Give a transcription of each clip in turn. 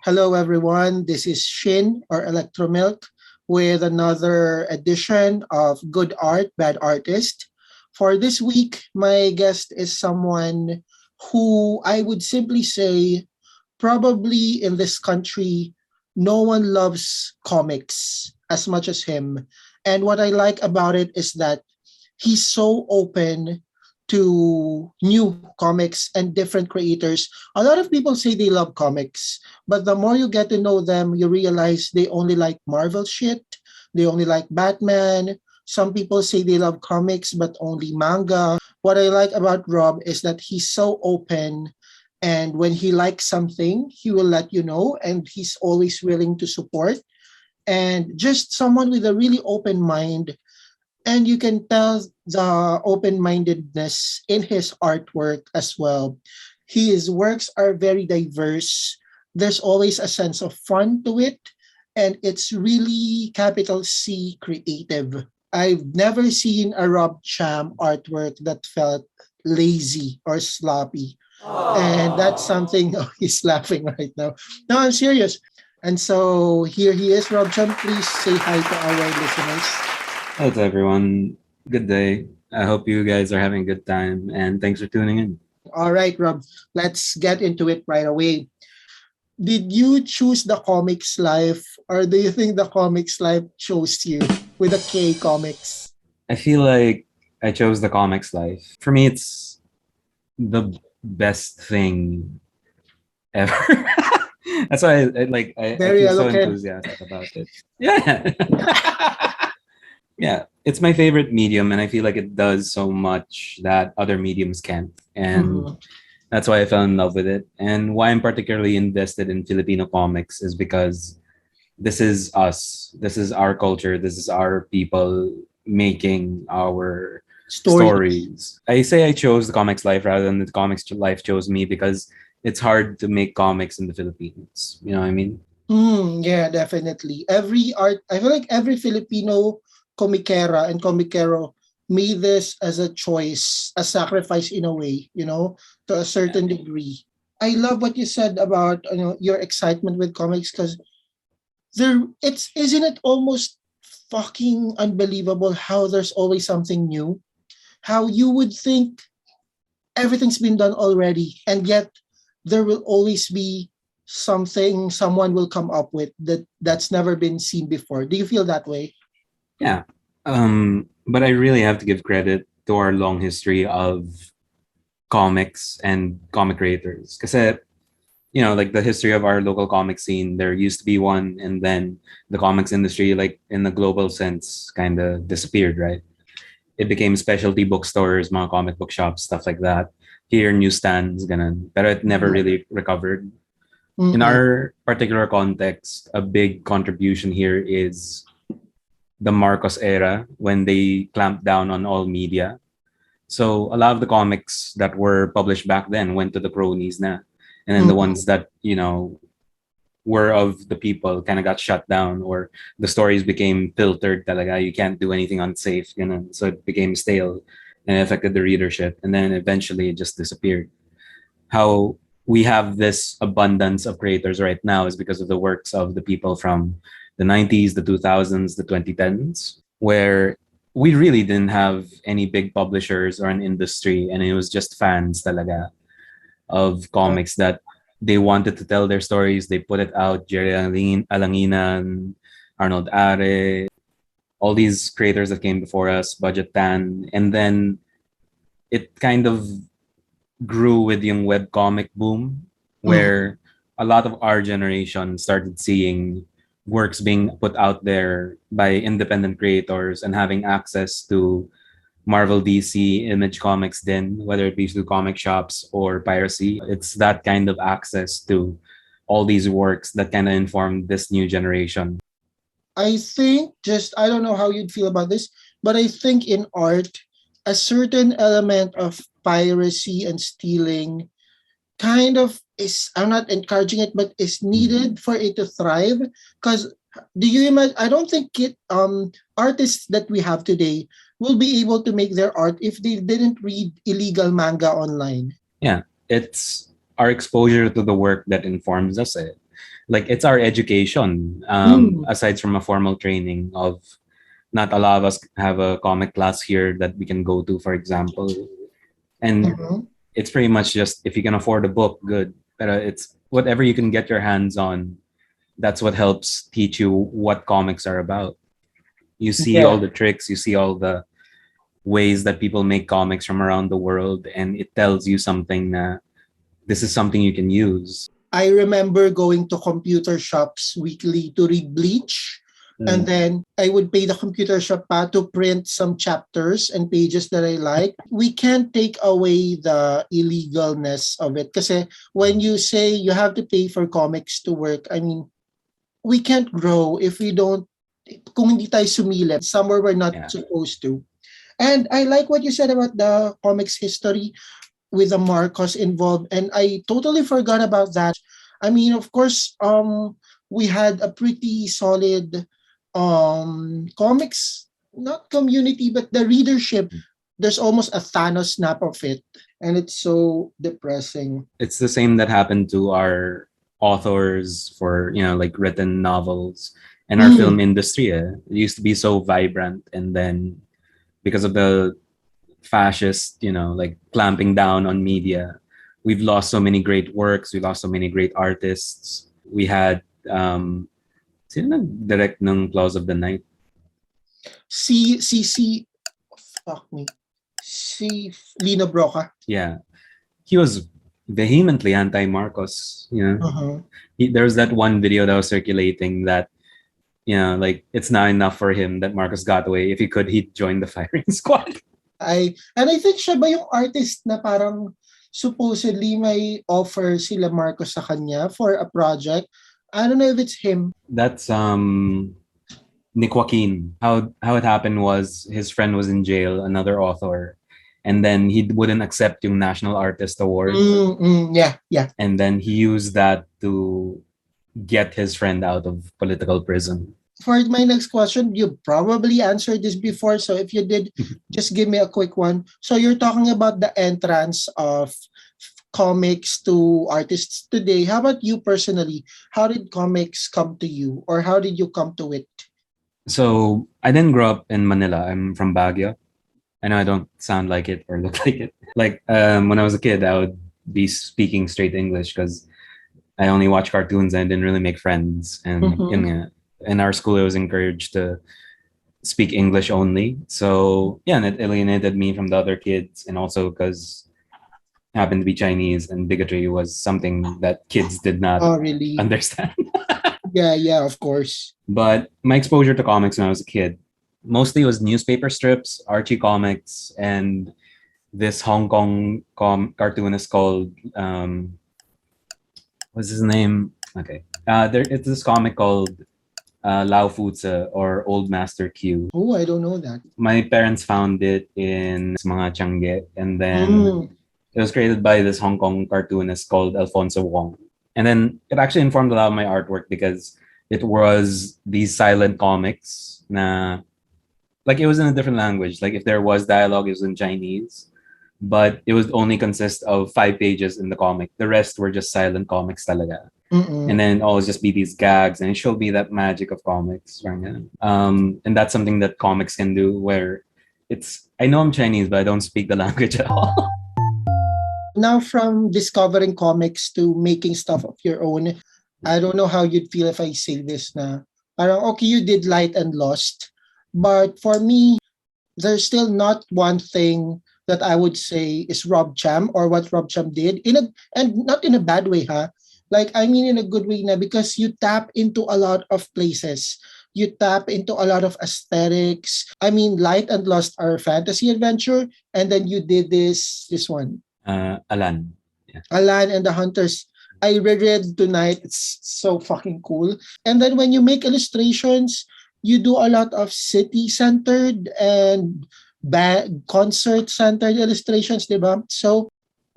Hello, everyone. This is Shin or electromilk with another edition of Good Art, Bad Artist. For this week, my guest is someone who I would simply say probably in this country, no one loves comics as much as him. And what I like about it is that he's so open to new comics and different creators. A lot of people say they love comics, but the more you get to know them, you realize they only like Marvel shit, they only like Batman. Some people say they love comics but only manga. What I like about Rob is that he's so open, and when he likes something, he will let you know, and he's always willing to support, and just someone with a really open mind. And you can tell the open-mindedness in his artwork as well. His works are very diverse. There's always a sense of fun to it, and it's really capital C creative. I've never seen a Rob Cham artwork that felt lazy or sloppy. And that's something. Oh, he's laughing right now. No, I'm serious. And so here he is, Rob Cham. Please say hi to our listeners. Hello to everyone. Good day. I hope you guys are having a good time and thanks for tuning in. All right, Rob, let's get into it right away. Did you choose the comics life, or do you think the comics life chose you with a K comics? I feel like I chose the comics life. For me, it's the best thing ever. That's why I Very feel so eloquent. enthusiastic about it. Yeah. Yeah. It's my favorite medium and I feel like it does so much that other mediums can't. And Mhm. that's why I fell in love with it. And why I'm particularly invested in Filipino comics is because this is us. This is our culture. This is our people making our Stories. stories. I say I chose the comics life rather than the comics life chose me because it's hard to make comics in the Philippines. You know what I mean? Yeah, definitely. Every art, I feel like every Filipino komikera and komikero made this as a choice, a sacrifice in a way, to a certain degree. I love what you said about your excitement with comics because it's isn't it almost fucking unbelievable how there's always something new, how you would think everything's been done already, and yet there will always be something someone will come up with that's never been seen before. Do you feel that way? Yeah. But I really have to give credit to our long history of comics and comic creators. Because like the history of our local comic scene, there used to be one, and then the comics industry, like in the global sense, kind of disappeared, right? It became specialty bookstores, mga comic book shops, stuff like that. Here, newsstands, ganun. But it never really recovered. In Mm-mm. our particular context, a big contribution here is the Marcos era when they clamped down on all media. So a lot of the comics that were published back then went to the cronies na. And then the Mm-mm. ones that, were of the people kind of got shut down or the stories became filtered talaga. You can't do anything unsafe, so it became stale and it affected the readership. And then eventually it just disappeared. How we have this abundance of creators right now is because of the works of the people from the 90s, the 2000s, the 2010s, where we really didn't have any big publishers or an industry, and it was just fans talaga of Yeah. comics that they wanted to tell their stories. They put it out. Jerry Alanginan, Arnold Are, all these creators that came before us, Budget Tan, and then it kind of grew with yung webcomic boom, Mm. where a lot of our generation started seeing works being put out there by independent creators and having access to Marvel, DC, Image Comics then, whether it be through comic shops or piracy. It's that kind of access to all these works that kind of informed this new generation. I think just I don't know how you'd feel about this, but I think in art, a certain element of piracy and stealing kind of is, I'm not encouraging it, but is Mm. needed for it to thrive. Because do you imagine? I don't think artists that we have today will be able to make their art if they didn't read illegal manga online. Yeah, it's our exposure to the work that informs us. like it's our education, Mm. aside from a formal training of, not a lot of us have a comic class here that we can go to, for example. And Mhm. it's pretty much just, if you can afford a book, good. But it's whatever you can get your hands on. That's what helps teach you what comics are about. You see all Yeah. the tricks, you see all the ways that people make comics from around the world, and it tells you something that this is something you can use. I remember going to computer shops weekly to read Bleach. And then I would pay the computer shop pa to print some chapters and pages that I like. We can't take away the illegalness of it. Kasi when you say you have to pay for comics to work, I mean, we can't grow if we don't, kung hindi tayo sumilip somewhere we're not Yeah. supposed to. And I like what you said about the comics history with the Marcos involved, and I totally forgot about that. I mean, of course, we had a pretty solid comics, not community, but the readership. There's almost a Thanos snap of it, and it's so depressing. It's the same that happened to our authors for, like written novels, and our film Mm. industry. It used to be so vibrant, and then because of the fascist, like clamping down on media, we've lost so many great works. We lost so many great artists. We had sino nag-direct ng Claws of the Night? Si fuck me. Si Lino Broca. Yeah, he was vehemently anti-Marcos. Uh-huh. There was that one video that was circulating that, like, it's not enough for him that Marcos got away. If he could, he'd join the firing squad. I think siya ba yung artist na parang supposedly may offer sila Marcos sa kanya for a project. I don't know if it's him. That's Nick Joaquin. How it happened was his friend was in jail, another author, and then he wouldn't accept yung National Artist Award, Yeah. and then he used that to get his friend out of political prison. For my next question, you probably answered this before. So if you did, just give me a quick one. So you're talking about the entrance of comics to artists today. How about you personally? How did comics come to you, or how did you come to it? So I didn't grow up in Manila. I'm from Baguio. I know I don't sound like it or look like it. Like when I was a kid, I would be speaking straight English because I only watch cartoons and I didn't really make friends. And in our school, I was encouraged to speak English only. So yeah, and it alienated me from the other kids, and also because I happened to be Chinese, and bigotry was something that kids did not Oh, really? understand. Yeah, of course. But my exposure to comics when I was a kid mostly was newspaper strips, Archie comics, and this Hong Kong cartoonist called what's his name? Okay, it's this comic called Lao Futsa, or Old Master Q. Oh, I don't know that. My parents found it in mga Changge, and then it was created by this Hong Kong cartoonist called Alfonso Wong. And then it actually informed a lot of my artwork because it was these silent comics na, like, it was in a different language. Like if there was dialogue, it was in Chinese, but it would only consist of 5 pages in the comic. The rest were just silent comics talaga. And then always just be these gags, and it showed me that magic of comics. And that's something that comics can do, where I know I'm Chinese, but I don't speak the language at all. Now, from discovering comics to making stuff of your own, I don't know how you'd feel if I say this na, parang, okay, you did Light and Lost, but for me, there's still not one thing that I would say is Rob Cham, or what Rob Cham did, and not in a bad way, ha? Like, I mean in a good way na, because you tap into a lot of places. You tap into a lot of aesthetics. I mean, Light and Lost are fantasy adventure, and then you did this one. Alan. Yeah. Alan and the Hunters. I reread tonight. It's so fucking cool. And then when you make illustrations, you do a lot of city-centered and concert-centered illustrations, diba? So,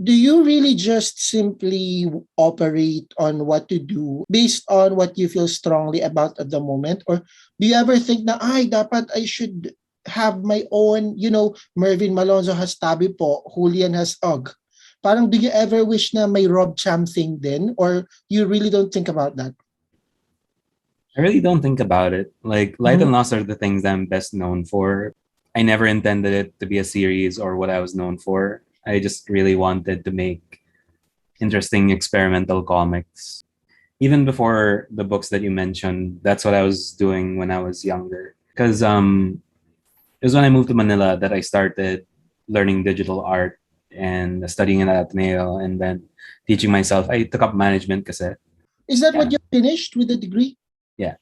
do you really just simply operate on what to do based on what you feel strongly about at the moment? Or do you ever think na, dapat I should have my own, Mervin Malonzo has Tabi Po, Julian has Og. Parang, do you ever wish na may Rob Cham thing din? Or you really don't think about that? I really don't think about it. Like Light Mhm. and Lost are the things I'm best known for. I never intended it to be a series or what I was known for. I just really wanted to make interesting experimental comics. Even before the books that you mentioned, that's what I was doing when I was younger. Because it was when I moved to Manila that I started learning digital art and studying at Ateneo and then teaching myself. I took up management kasi. Is that what Yeah. you finished with the degree? Yeah.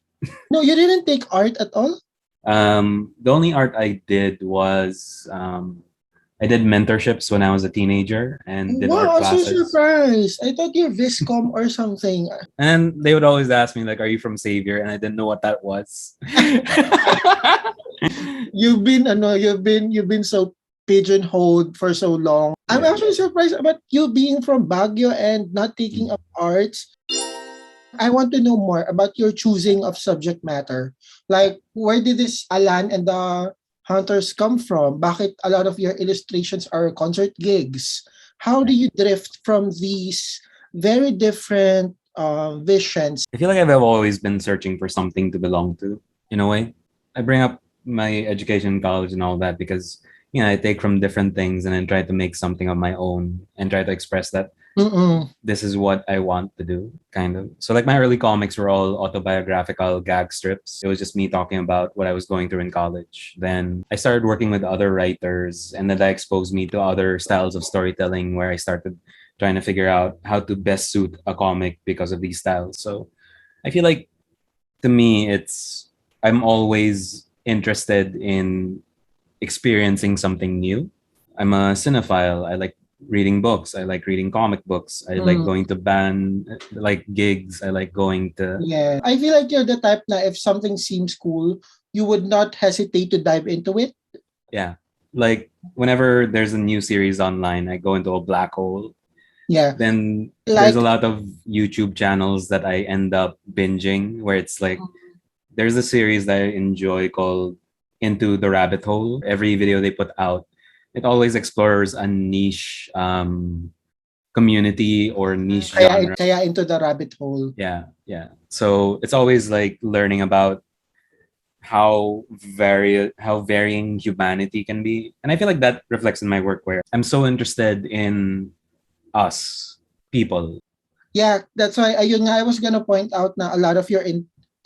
No, you didn't take art at all? The only art I did was I did mentorships when I was a teenager and did art Wow, I'm so classes. surprised. I thought you're Viscom or something. And they would always ask me like, "Are you from Xavier?" And I didn't know what that was. You've been so pigeonholed for so long. I'm Yeah. actually surprised about you being from Baguio and not taking up arts. I want to know more about your choosing of subject matter. Like, where did this Alan and the Hunters come from? Bakit a lot of your illustrations are concert gigs? How do you drift from these very different visions? I feel like I've always been searching for something to belong to in a way. I bring up my education in college and all that because I take from different things and then try to make something of my own and try to express that Mm-mm. this is what I want to do, kind of. So, like, my early comics were all autobiographical gag strips. It was just me talking about what I was going through in college. Then I started working with other writers, and then that exposed me to other styles of storytelling where I started trying to figure out how to best suit a comic because of these styles. So, I feel like to me, I'm always interested in experiencing something new. I'm a cinephile. I like reading books. I like reading comic books. I like Mm, going to band like gigs. I like going to yeah. I feel like you're the type na if something seems cool, you would not hesitate to dive into it. yeah. Like whenever there's a new series online, I go into a black hole. Yeah. Then there's a Like, lot of YouTube channels that I end up binging where it's like there's a series that I enjoy called Into the Rabbit Hole. Every video they put out, it always explores a niche community or niche genre. kaya into the rabbit hole. Yeah, yeah. So it's always like learning about how varying humanity can be, and I feel like that reflects in my work where I'm so interested in us people. Yeah, that's why ayun nga, I was gonna point out na a lot of your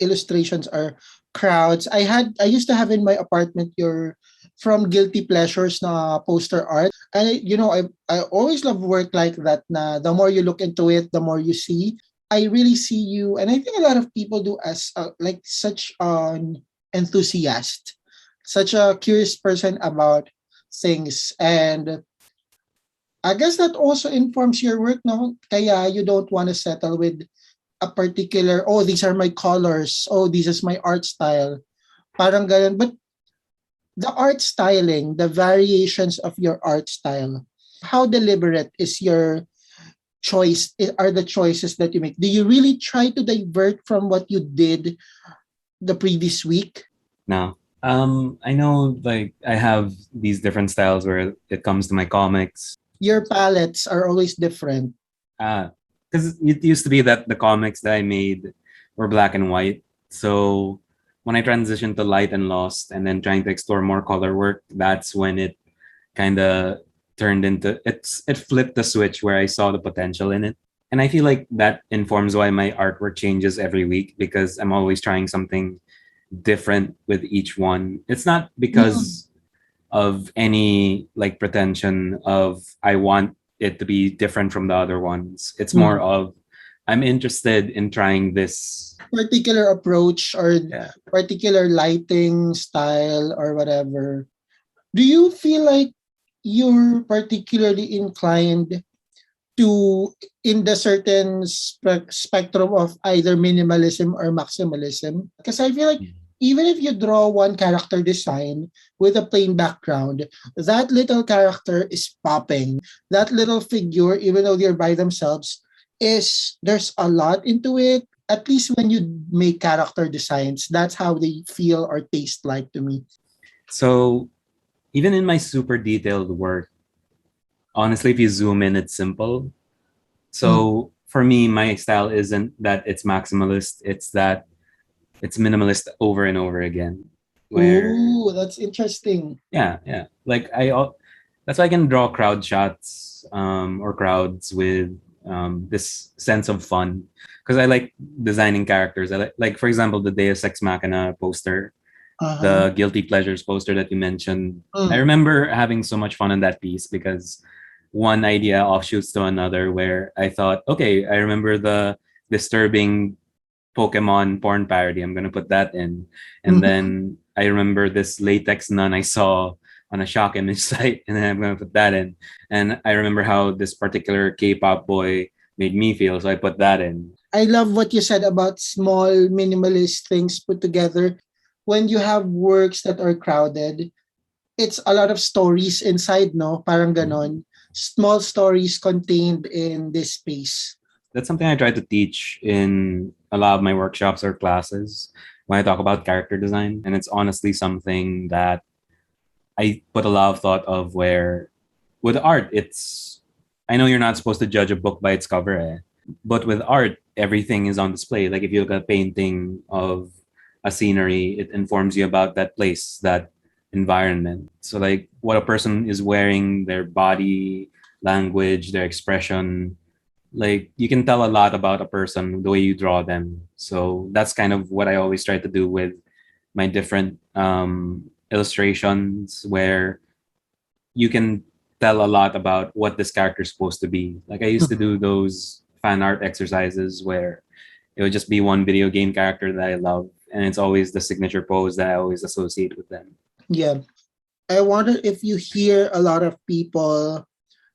illustrations are crowds. I used to have in my apartment your from Guilty Pleasures na poster art. And I always love work like that na the more you look into it, the more you see. I really see you, and I think a lot of people do as like such an enthusiast, such a curious person about things. And I guess that also informs your work, no? Kaya you don't want to settle with a particular, oh, these are my colors, oh, this is my art style. Parang ganun. But the art styling, the variations of your art style, how deliberate is your choice, are the choices that you make? Do you really try to divert from what you did the previous week? Now, I know like I have these different styles where it comes to my comics. Your palettes are always different. Because it used to be that the comics that I made were black and white. So when I transitioned to Light and Lost and then trying to explore more color work, that's when it kind of turned into it flipped the switch where I saw the potential in it. And I feel like that informs why my artwork changes every week because I'm always trying something different with each one. It's not Mm. because of any like pretension of I want it to be different from the other ones. It's more Mm. of I'm interested in trying this. Particular approach or Yeah. particular lighting style or whatever. Do you feel like you're particularly inclined to in the certain spectrum of either minimalism or maximalism? Because I feel like even if you draw one character design with a plain background, that little character is popping. That little figure, even though they're by themselves, is there's a lot into it. At least when you make character designs, that's how they feel or taste like to me. So even in my super detailed work, honestly, if you zoom in, it's simple. Mm. So for me, my style isn't that it's maximalist. It's that It's minimalist over and over again. Where Ooh, that's interesting. yeah. That's why I can draw crowd shots or crowds with this sense of fun because I like designing characters. Like for example, the Deus Ex Machina poster, Uh-huh. the Guilty Pleasures poster that you mentioned. I Mm. remember having so much fun in that piece because one idea offshoots to another where I thought, okay, I remember the disturbing Pokemon porn parody. I'm gonna put that in. And Mhm. then I remember this latex nun I saw on a shock image site, and then I'm gonna put that in. And I remember how this particular K-pop boy made me feel, so I put that in. I love what you said about small minimalist things put together. When you have works that are crowded, it's a lot of stories inside, no? Parang ganon. Small stories contained in this space. That's something I try to teach in a lot of my workshops or classes when I talk about character design. And it's honestly something that I put a lot of thought of where with art, I know you're not supposed to judge a book by its cover, but with art, everything is on display. Like if you look at a painting of a scenery, it informs you about that place, that environment. So like what a person is wearing, their body language, their expression, like you can tell a lot about a person the way you draw them. So that's kind of what I always try to do with my different illustrations where you can tell a lot about what this character is supposed to be. Like I used to do those fan art exercises where it would just be one video game character that I love, and it's always the signature pose that I always associate with them. Yeah. I wonder if you hear a lot of people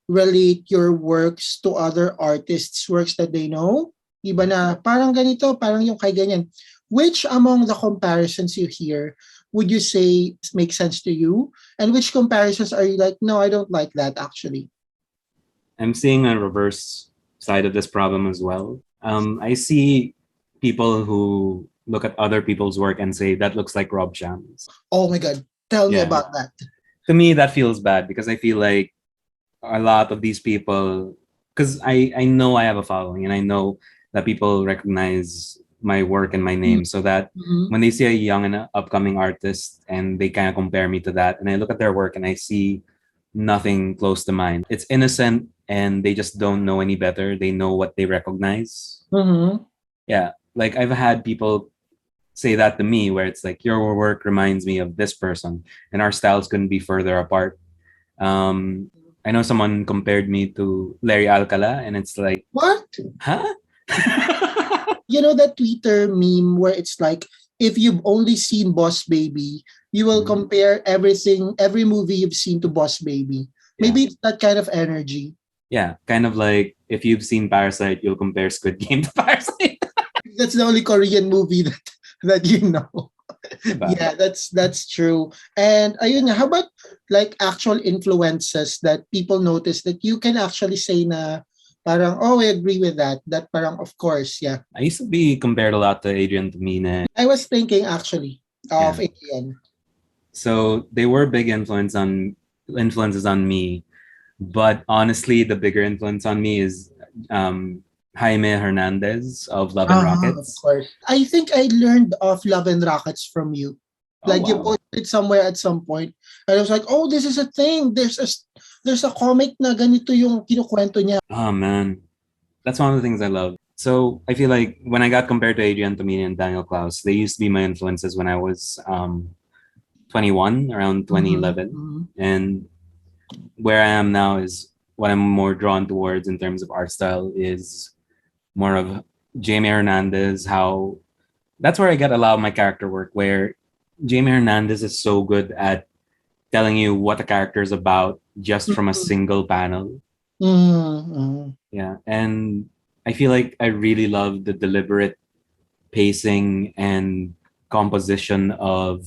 relate your works to other artists' works that they know. Iba na, parang ganito, parang yung kay ganyan. Which among the comparisons you hear would you say makes sense to you? And which comparisons are you like, no, I don't like that actually? I'm seeing a reverse side of this problem as well. I see people who look at other people's work and say that looks like Rob Cham's. Oh my God, tell me Yeah, about that. to me that feels bad because I feel like a lot of these people, because I know I have a following and I know that people recognize my work and my name, so that Mm-hmm. when they see a young and upcoming artist and they kind of compare me to that, and I look at their work and I see nothing close to mine. It's innocent and they just don't know any better. They know what they recognize. Mm-hmm. Yeah, like I've had people say that to me where it's like your work reminds me of this person and our styles couldn't be further apart. um I know someone compared me to Larry Alcala, and it's like, What? huh? You know that Twitter meme where it's like, if you've only seen Boss Baby, you will compare everything, every movie you've seen to Boss Baby. Yeah, Maybe it's that kind of energy. yeah, kind of like if you've seen Parasite, you'll compare Squid Game to Parasite. That's the only Korean movie that you know. Diba? Yeah, that's true. And ayun, how about like actual influences that people notice that you can actually say na parang, oh, I agree with that. That parang, of course, yeah. I used to be compared a lot to Adrian Tamine. I was thinking actually of Yeah, Alien. so they were big influences on me, but honestly the bigger influence on me is um Jaime Hernandez of Love and Ah, of Rockets. course. I think I learned of Love and Rockets from you. Oh Like you wow. posted it somewhere at some point, and I was like, "Oh, this is a thing. There's a comic na ganito yung kinukwento niya." Oh man, that's one of the things I love. So I feel like when I got compared to Adrian Tomine and Daniel Klaus, they used to be my influences when I was 21, around Mhm, 2011. mhm. And where I am now is what I'm more drawn towards in terms of art style is more of Jamie Hernandez. How that's where I get a lot of my character work, where Jamie Hernandez is so good at telling you what the character is about just from a single panel. Mhm, mhm. Yeah. And I feel like I really love the deliberate pacing and composition of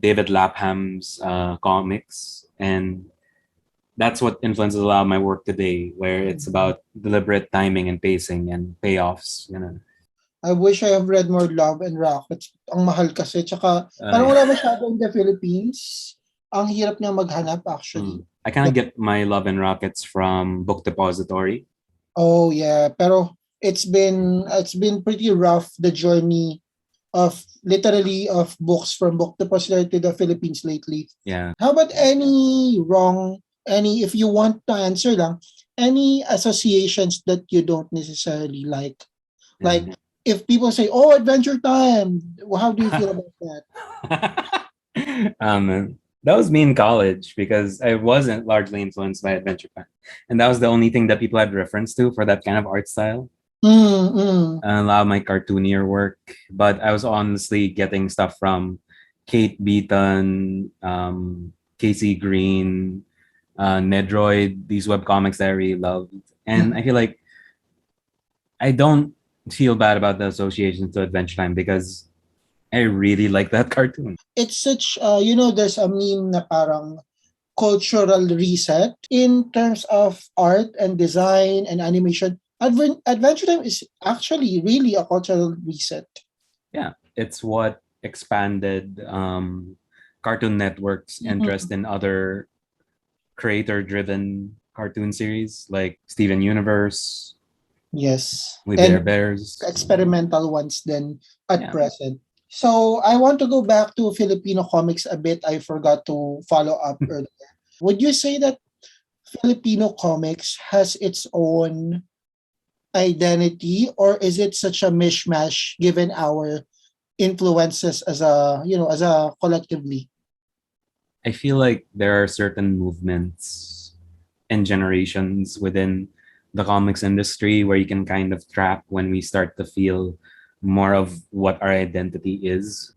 David Lapham's comics. And that's what influences a lot of my work today, where it's about deliberate timing and pacing and payoffs. I wish I have read more Love and Rockets. Ang mahal kasi. Tsaka parang Yeah. wala masyado in the Philippines. Ang hirap niya maghanap actually. I kind of get my Love and Rockets from Book Depository. Oh yeah, pero it's been pretty rough, the journey of literally of books from book depository to the Philippines lately. Yeah. How about any, if you want to answer lang, any associations that you don't necessarily like? Like, Yeah. if people say, "Oh, Adventure Time," how do you feel about that? That was me in college because I wasn't largely influenced by Adventure Time, and that was the only thing that people had reference to for that kind of art style. Mm, mm. A lot of my cartoonier work, but I was honestly getting stuff from Kate Beaton, Casey Green, Nedroid, these web comics that I really loved. And I feel like I don't feel bad about the association to Adventure Time because I really like that cartoon. It's such, there's a meme na parang cultural reset in terms of art and design and animation. Adventure Time is actually really a cultural reset. Yeah, it's what expanded Cartoon Network's interest Mhm. in other creator-driven cartoon series like Steven Universe, Yes. We Bare And Bears. experimental ones then at Yeah. present. So I want to go back to Filipino comics a bit. I forgot to follow up earlier. Would you say that Filipino comics has its own identity, or is it such a mishmash given our influences as a collectively? I feel like there are certain movements and generations within the comics industry where you can kind of track when we start to feel more of what our identity is.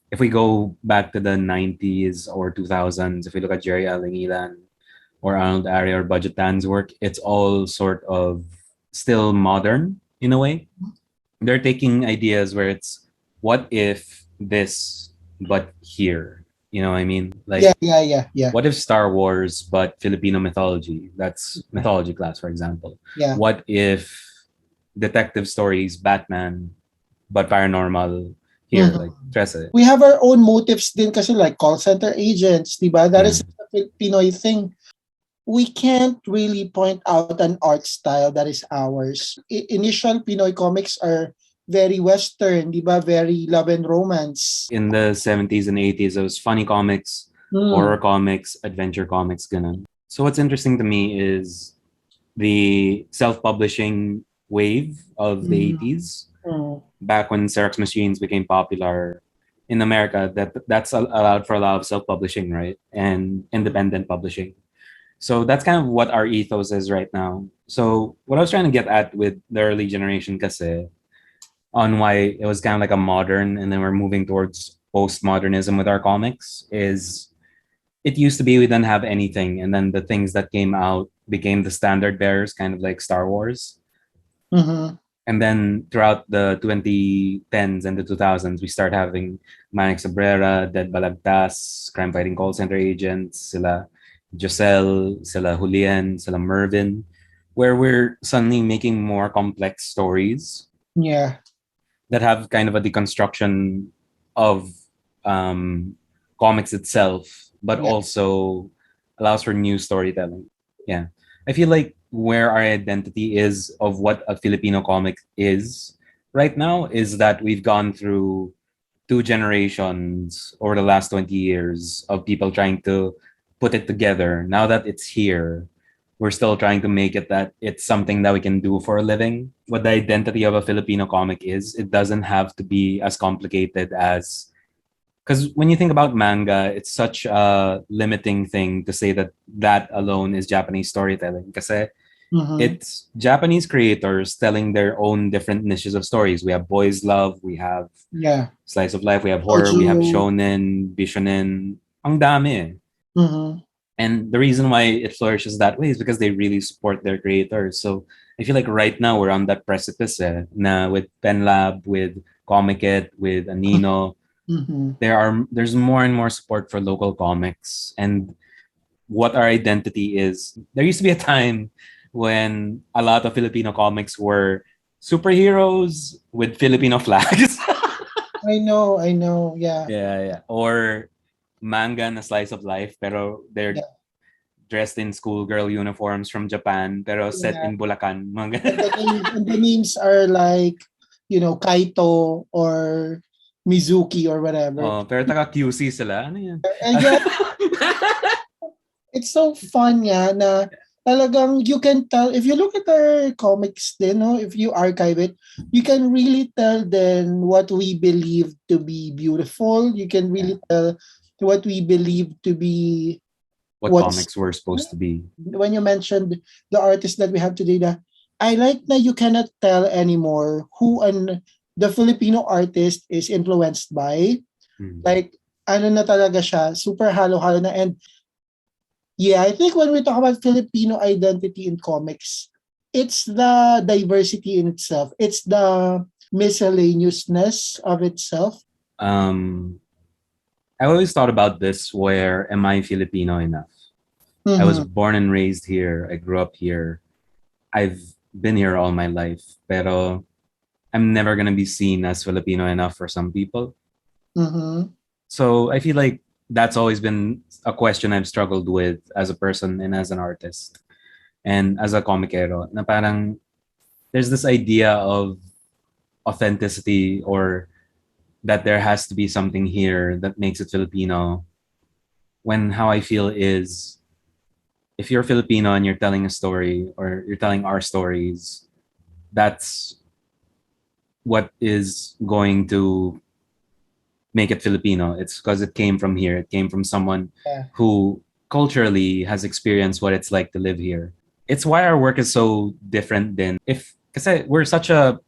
If we go back to the 90s or 2000s, if we look at Jerry Alangilan or Arnold Arya or Budget Dan's work, it's all sort of still modern in a way. They're taking ideas where it's what if this but here. You know what I mean? Yeah, Like yeah, yeah, yeah, what if Star Wars but Filipino mythology? That's yeah, mythology class, for example. yeah. What if detective stories Batman but paranormal here, like Mhm. Trece? We have our own motives din kasi, like call center agents, di ba? That Yeah. is a Pinoy thing. We can't really point out an art style that is ours. Initial Pinoy comics are very Western, di ba? Very love and romance. In the 70s and 80s, it was funny comics, horror Mm. comics, adventure comics, ganun. So what's interesting to me is the self-publishing wave of the Mm. 80s, Mm. back when Xerox machines became popular in America, that's allowed for a lot of self-publishing, right? And independent publishing. So that's kind of what our ethos is right now. So what I was trying to get at with the early generation kasi on why it was kind of like a modern and then we're moving towards postmodernism with our comics is it used to be we didn't have anything and then the things that came out became the standard bearers, kind of like Star Wars. Mhm. And then throughout the 2010s and the 2000s, we start having Manik Sabrera, Dead Balagtas, crime fighting call center agents, sila Giselle, sila Julian, sila Mervin, where we're suddenly making more complex stories Yeah. that have kind of a deconstruction of um, comics itself, but Yeah. also allows for new storytelling. Yeah. I feel like where our identity is of what a Filipino comic is right now is that we've gone through two generations over the last 20 years of people trying to put it together. Now that it's here, we're still trying to make it that it's something that we can do for a living. What the identity of a Filipino comic is, it doesn't have to be as complicated as because when you think about manga, it's such a limiting thing to say that that alone is Japanese storytelling. Because Mhm. it's Japanese creators telling their own different niches of stories. We have boys' love, we have Yeah. slice of life, we have horror, we have Shoujo. shonen, bishonen. Ang dami eh. Mhm. And the reason why it flourishes that way is because they really support their creators. So I feel like right now we're on that precipice na with Pen Lab, with Comic It, with Anino. Mhm. There's more and more support for local comics and what our identity is. There used to be a time when a lot of Filipino comics were superheroes with Filipino flags. I know, I know. Yeah. Yeah, yeah. Or manga na slice of life, pero they're Yeah. dressed in schoolgirl uniforms from Japan, pero set Yeah. in Bulacan. Mga And ganun. the names are like, Kaito or Mizuki or whatever. Oh, pero taga QC sila. Ano yan? And yeah, it's so fun nga na talagang you can tell, if you look at our comics din, no, if you archive it, you can really tell then what we believe to be beautiful. You can really tell what we believe to be What what's comics were supposed to be. when you mentioned the artists that we have today, I like that you cannot tell anymore who the Filipino artist is influenced by. Mm. Like, ano na talaga siya, super halo-halo na. And yeah, I think when we talk about Filipino identity in comics, it's the diversity in itself. It's the miscellaneousness of itself. I always thought about this, where am I Filipino enough? I was born and raised here. I grew up here. I've been here all my life. Pero I'm never going to be seen as Filipino enough for some people. Mm-hmm. So I feel like that's always been a question I've struggled with as a person and as an artist and as a comicero. Na parang there's this idea of authenticity, or that there has to be something here that makes it Filipino. When how I feel is, if you're Filipino and you're telling a story or you're telling our stories, that's what is going to make it Filipino. It's because it came from here. It came from someone who culturally has experienced what it's like to live here. It's why our work is so different than kasi we're such a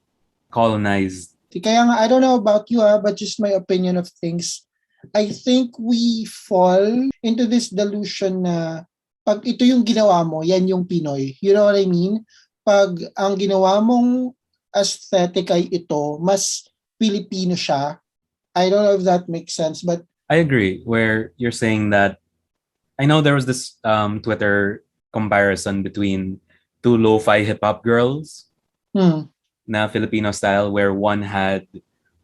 colonized. Kaya nga, I don't know about you, but just my opinion of things. I think we fall into this delusion na pag ito yung ginawa mo, yan yung Pinoy. You know what I mean? Pag ang ginawa mong aesthetic ay ito, mas Filipino siya. I don't know if that makes sense, but I agree, where you're saying that. I know there was this Twitter comparison between two lo-fi hip-hop girls na Filipino style, where one had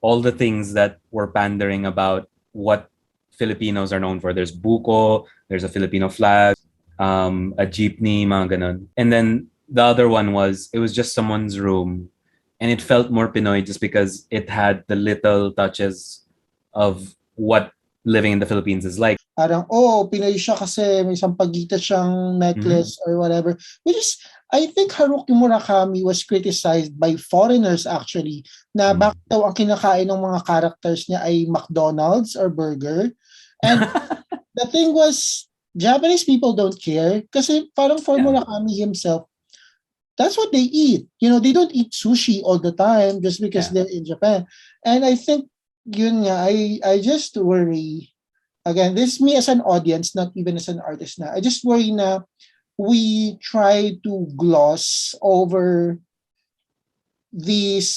all the things that were pandering about what Filipinos are known for. There's buko, there's a Filipino flag, a jeepney, mga ganun. And then the other one it was just someone's room, and it felt more Pinoy just because it had the little touches of what living in the Philippines is like. Parang, Pinoy siya kasi may sampagitan siyang necklace or whatever. Which is, I think Haruki Murakami was criticized by foreigners actually, na bakit daw ang kinakain ng mga characters niya ay McDonald's or burger. And the thing was, Japanese people don't care kasi parang for Murakami himself, that's what they eat. They don't eat sushi all the time just because they're in Japan. And I think, yun nga, I just worry. Again, this is me as an audience, not even as an artist na. I just worry na we try to gloss over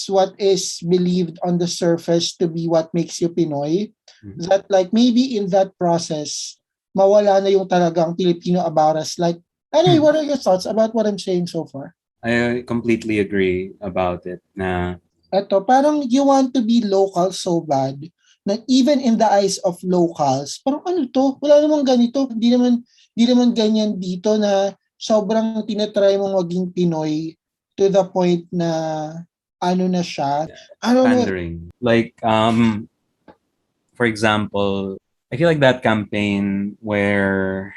what is believed on the surface to be what makes you Pinoy. Mm-hmm. That like maybe in that process, mawala na yung talagang Filipino about us. Like, anyway, what are your thoughts about what I'm saying so far? I completely agree about it. Eto, parang you want to be local so bad na even in the eyes of locals, parang ano to? Wala namang ganito. Hindi naman ganyan dito na sobrang tinatry mong maging Pinoy to the point na ano na siya. I don't pandering. know. Like, for example, I feel like that campaign where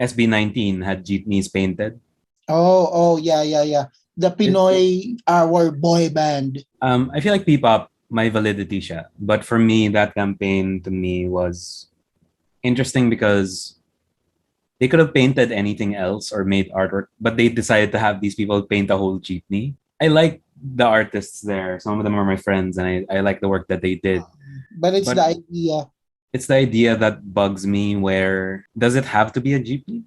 SB19 had jeepneys painted. Oh, yeah. The Pinoy, our boy band. I feel like P-pop, may validity siya. But for me, that campaign to me was interesting because they could have painted anything else or made artwork, but they decided to have these people paint a whole jeepney. I like the artists there. Some of them are my friends, and I like the work that they did. But it's the idea. It's the idea that bugs me, where does it have to be a jeepney?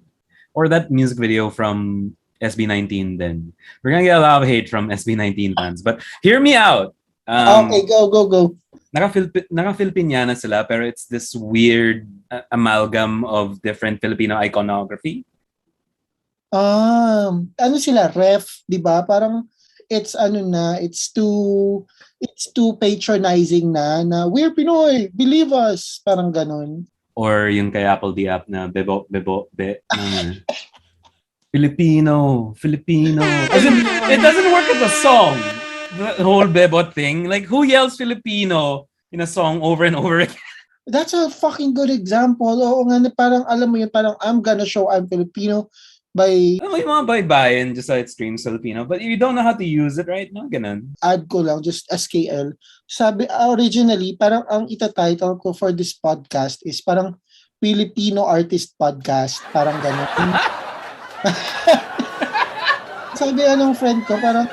Or that music video from SB19 then. We're gonna get a lot of hate from SB19 fans, but hear me out. Okay, go. Naka-Filipiniana sila, pero it's this weird amalgam of different Filipino iconography. Ano sila, ref, di ba? Parang it's too patronizing na we're Pinoy, believe us, parang ganun. Or yung kay Apple the app na bebo, bebo, be, na, Filipino. As in, it doesn't work as a song. The whole bebot thing. Like, who yells Filipino in a song over and over again? That's a fucking good example. Oo nga, na parang alam mo yun, parang I'm gonna show I'm Filipino by Alam mo yung mga bye-bye just so it screams Filipino, but you don't know how to use it right now. Ganun. add ko lang, just SKL. Sabi, originally, parang ang ita-title ko for this podcast is parang Filipino Artist Podcast. Parang gano'n. Sabi ng friend ko, parang,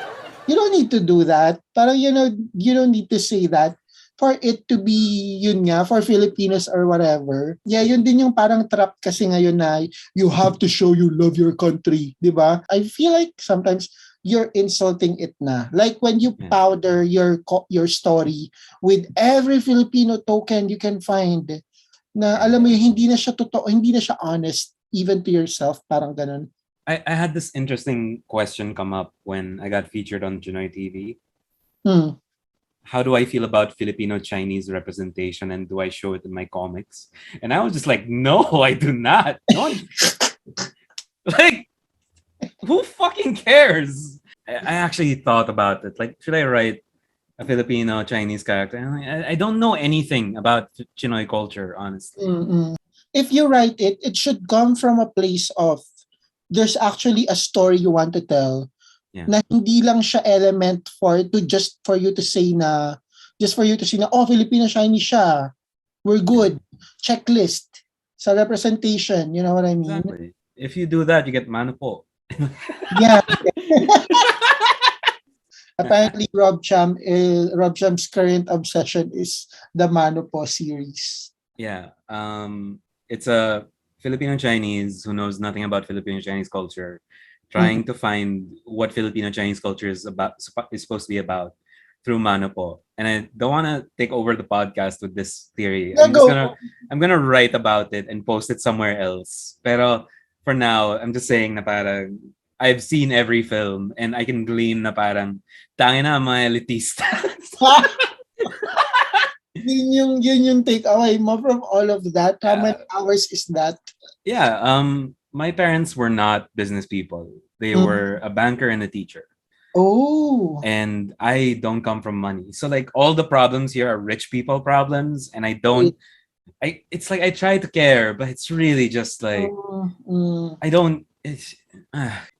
you don't need to do that. Parang, you don't need to say that for it to be, yun nga, for Filipinos or whatever. Yeah, yun din yung parang trap kasi ngayon na you have to show you love your country. Diba? I feel like sometimes you're insulting it na. Like when you powder your story with every Filipino token you can find na alam mo yun, hindi na siya totoo, hindi na siya honest even to yourself. Parang ganun. I had this interesting question come up when I got featured on Pinoy TV. How do I feel about Filipino Chinese representation and do I show it in my comics? And I was just like, no, I do not. No one... like, who fucking cares? I actually thought about it. Like, should I write a Filipino Chinese character? I don't know anything about Pinoy culture, honestly. If you write it, it should come from a place of there's actually a story you want to tell. Yeah. Na hindi lang siya element just for you to say na oh, Filipino Chinese siya. We're good. Checklist sa representation, you know what I mean? Exactly. If you do that, you get Mano Po. Yeah. Apparently Rob Cham's current obsession is the Mano Po series. Yeah. It's a Filipino Chinese who knows nothing about Filipino Chinese culture, trying to find what Filipino Chinese culture is supposed to be about through Mano Po. And I don't want to take over the podcast with this theory. I'm gonna write about it and post it somewhere else. Pero for now, I'm just saying na parang I've seen every film and I can glean na parang tangin na mga elitista. Yun yung takeaway mo from all of that. How many hours is that? Yeah, my parents were not business people. They were a banker and a teacher. Oh. And I don't come from money. So like all the problems here are rich people problems and it's like I try to care, but it's really just like I don't it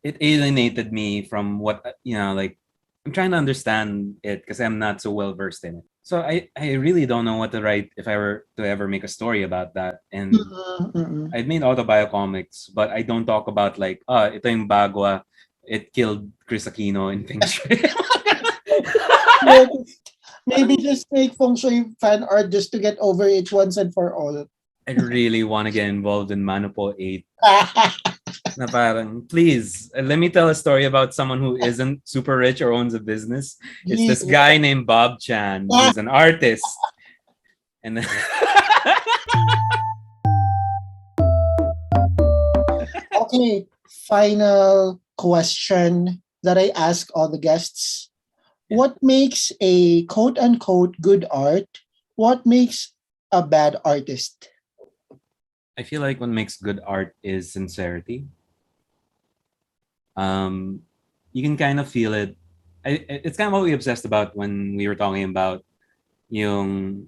alienated me from what like I'm trying to understand it because I'm not so well versed in it. So I really don't know what to write if I were to ever make a story about that. And I've made autobio comics, but I don't talk about like, ito yung bagwa, it killed Chris Aquino in Feng Shui. Maybe just make Feng Shui fan art just to get over it once and for all. I really want to get involved in Mano Po 8. Na parang, please, let me tell a story about someone who isn't super rich or owns a business. It's this guy named Rob Cham, who's an artist. And then okay, final question that I ask all the guests. What makes a quote-unquote good art? What makes a bad artist? I feel like what makes good art is sincerity. You can kind of feel it. It's kind of what we obsessed about when we were talking about yung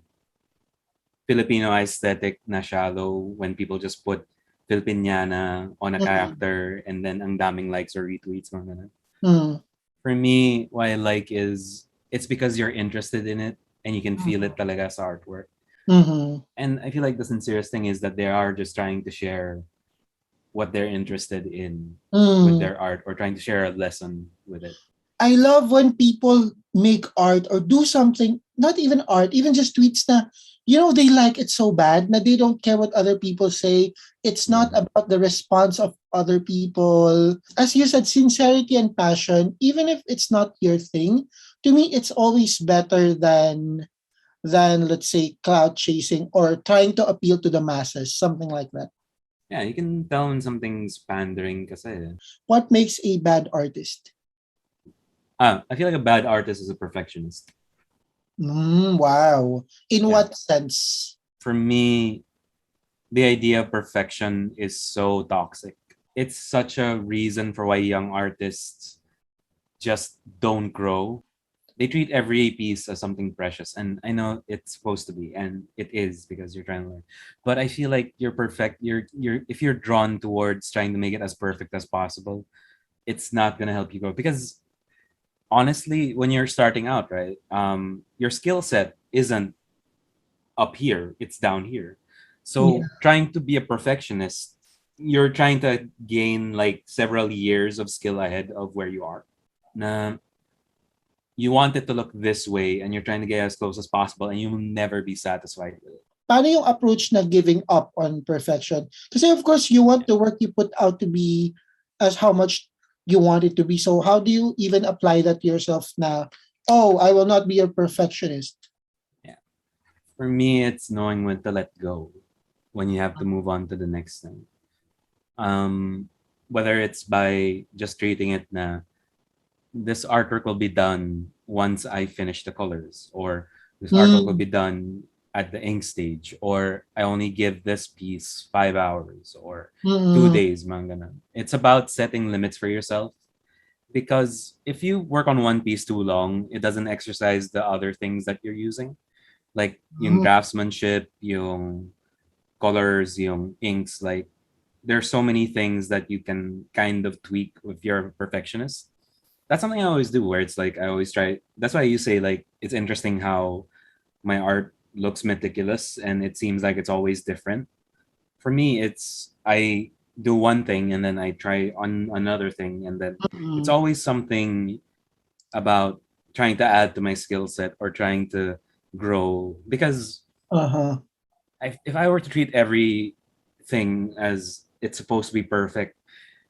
Filipino aesthetic na shallow, when people just put Filipiniana on a character and then ang daming likes or retweets. For me, what I like is it's because you're interested in it and you can feel it talaga sa artwork. And I feel like the sincerest thing is that they are just trying to share what they're interested in with their art or trying to share a lesson with it. I love when people make art or do something, not even art, even just tweets na, they like it so bad na they don't care what other people say. It's not about the response of other people. As you said, sincerity and passion, even if it's not your thing, to me, it's always better than let's say cloud chasing or trying to appeal to the masses, something like that. Yeah, you can tell when something's pandering kasi. What makes a bad artist? I feel like a bad artist is a perfectionist. Wow. In what sense? For me, the idea of perfection is so toxic. It's such a reason for why young artists just don't grow. They treat every piece as something precious, and I know it's supposed to be, and it is because you're trying to learn. But I feel like you're if you're drawn towards trying to make it as perfect as possible, it's not gonna help you grow. Because honestly, when you're starting out, right, your skill set isn't up here; it's down here. Yeah. So trying to be a perfectionist, you're trying to gain like several years of skill ahead of where you are. Na you want it to look this way and you're trying to get as close as possible and you will never be satisfied with it. Paano yung approach na giving up on perfection? Kasi of course, you want the work you put out to be as how much you want it to be. So how do you even apply that to yourself na, oh, I will not be a perfectionist? Yeah. For me, it's knowing when to let go, when you have to move on to the next thing. Whether it's by just treating it na this artwork will be done once I finish the colors, or this artwork will Mm. be done at the ink stage, or I only give this piece 5 hours or two Mm. days, mga ganun. It's about setting limits for yourself because if you work on one piece too long, it doesn't exercise the other things that you're using, like yung Mm. draftsmanship, yung colors, yung inks. Like there's so many things that you can kind of tweak if you're a perfectionist. That's something I always do, where it's like I always try. That's why you say like it's interesting how my art looks meticulous and it seems like it's always different. For me, it's I do one thing and then I try on another thing, and then it's Mm. always something about trying to add to my skill set or trying to grow. Because Uh-huh. if I were to treat everything as it's supposed to be perfect,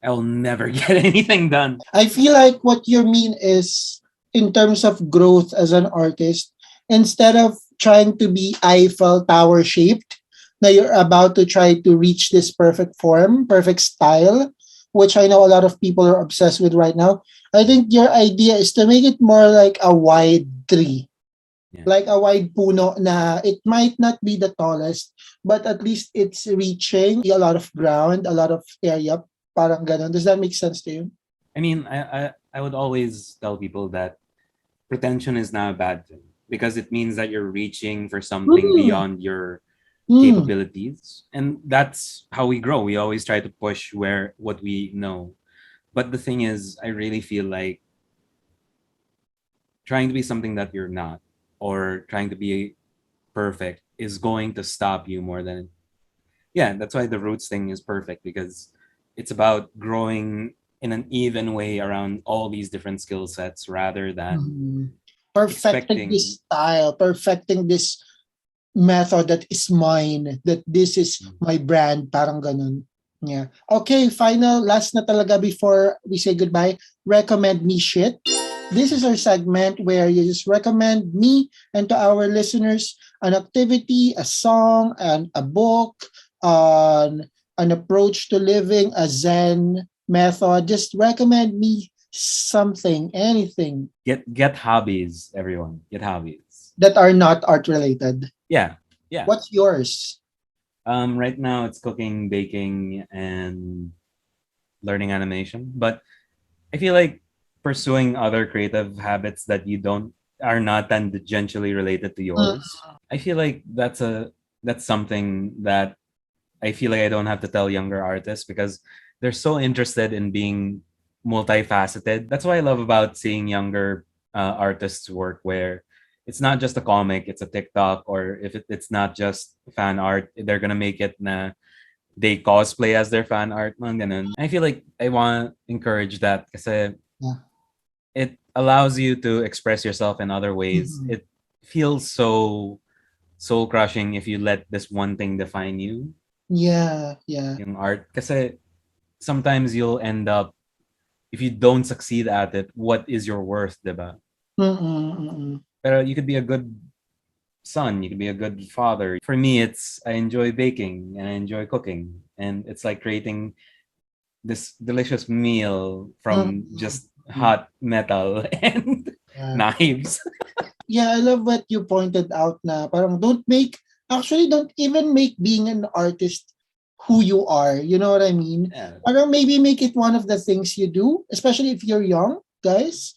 I'll never get anything done. I feel like what you mean is in terms of growth as an artist, instead of trying to be Eiffel Tower shaped, now you're about to try to reach this perfect form, perfect style, which I know a lot of people are obsessed with right now. I think your idea is to make it more like a wide tree, Yeah. like a wide puno na it might not be the tallest, but at least it's reaching a lot of ground, a lot of area, parang ganon. Does that make sense to you? I mean, I would always tell people that pretension is not a bad thing because it means that you're reaching for something Mm. beyond your Mm. capabilities, and that's how we grow. We always try to push where what we know. But the thing is, I really feel like trying to be something that you're not, or trying to be perfect, is going to stop you more than, yeah, that's why the roots thing is perfect, because it's about growing in an even way around all these different skill sets rather than Mhm. Perfecting expecting. this style, perfecting this method that is mine, that this is my brand, parang ganun. Yeah. Okay, final, last na talaga before we say goodbye. Recommend me shit. This is our segment where you just recommend me and to our listeners an activity, a song, and a book, an approach to living, a Zen method. Just recommend me something, anything Get hobbies, everyone. Get hobbies. that are not art related. Yeah, yeah. What's yours? Right now it's cooking, baking, and learning animation. But I feel like pursuing other creative habits that you don't are not tangentially related to Mm. yours. I feel like that's something that I feel like I don't have to tell younger artists because they're so interested in being multifaceted. That's what I love about seeing younger artists work, where it's not just a comic, it's a TikTok, or if it's not just fan art, they're gonna make it na they cosplay as their fan art, mga ganun. I feel like I want to encourage that kasi Yeah. it allows you to express yourself in other ways. Mhm. It feels so soul crushing if you let this one thing define you, Yeah, yeah. yung art. Kasi sometimes you'll end up, if you don't succeed at it, what is your worth, diba? Mm, mm. Pero you could be a good son, you could be a good father. For me, it's I enjoy baking and I enjoy cooking. And it's like creating this delicious meal Mm, from just mm. hot metal and Yeah. knives. Yeah, I love what you pointed out na parang don't even make being an artist who you are. You know what I mean? Yeah. Or maybe make it one of the things you do, especially if you're young, guys.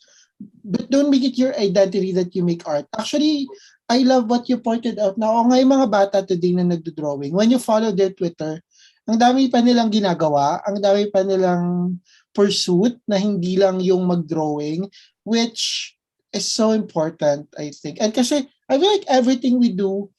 But don't make it your identity that you make art. Actually, I love what you pointed out na o nga yung mga bata today na nagdo-drawing. When you follow their Twitter, ang dami pa nilang ginagawa, ang dami pa nilang pursuit na hindi lang yung mag-drawing, which is so important, I think. And kasi, I feel like everything we do,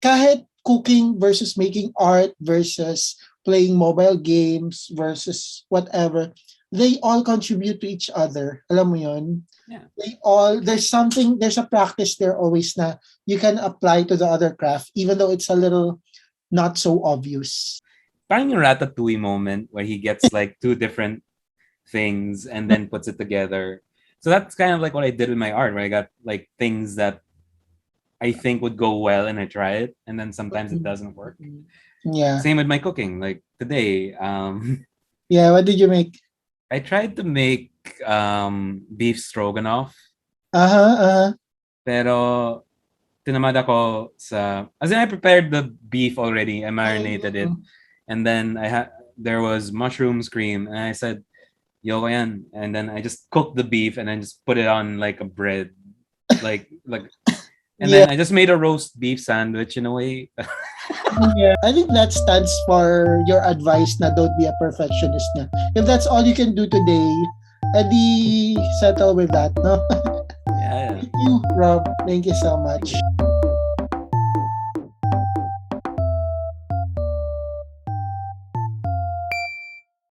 kahit cooking versus making art versus playing mobile games versus whatever, they all contribute to each other. Alam mo yun? Yeah. They all, there's a practice there always na you can apply to the other craft, even though it's a little not so obvious. Parang yung Ratatouille moment where he gets like two different things and then puts it together. So that's kind of like what I did with my art, where I got like things that I think would go well and I try it, and then sometimes it doesn't work. Yeah. Same with my cooking. Like today, Yeah, what did you make? I tried to make beef stroganoff, Uh-huh. pero tinamad ako sa, as in I prepared the beef already, I marinated it, and then there was mushrooms cream, and I said, "Yoko yan," and then I just cooked the beef and then just put it on like a bread, like, and Yeah. then I just made a roast beef sandwich in a way. Yeah. I think that stands for your advice na don't be a perfectionist na. If that's all you can do today, edi settle with that, no? Yeah. Thank you, Rob. Thank you so much.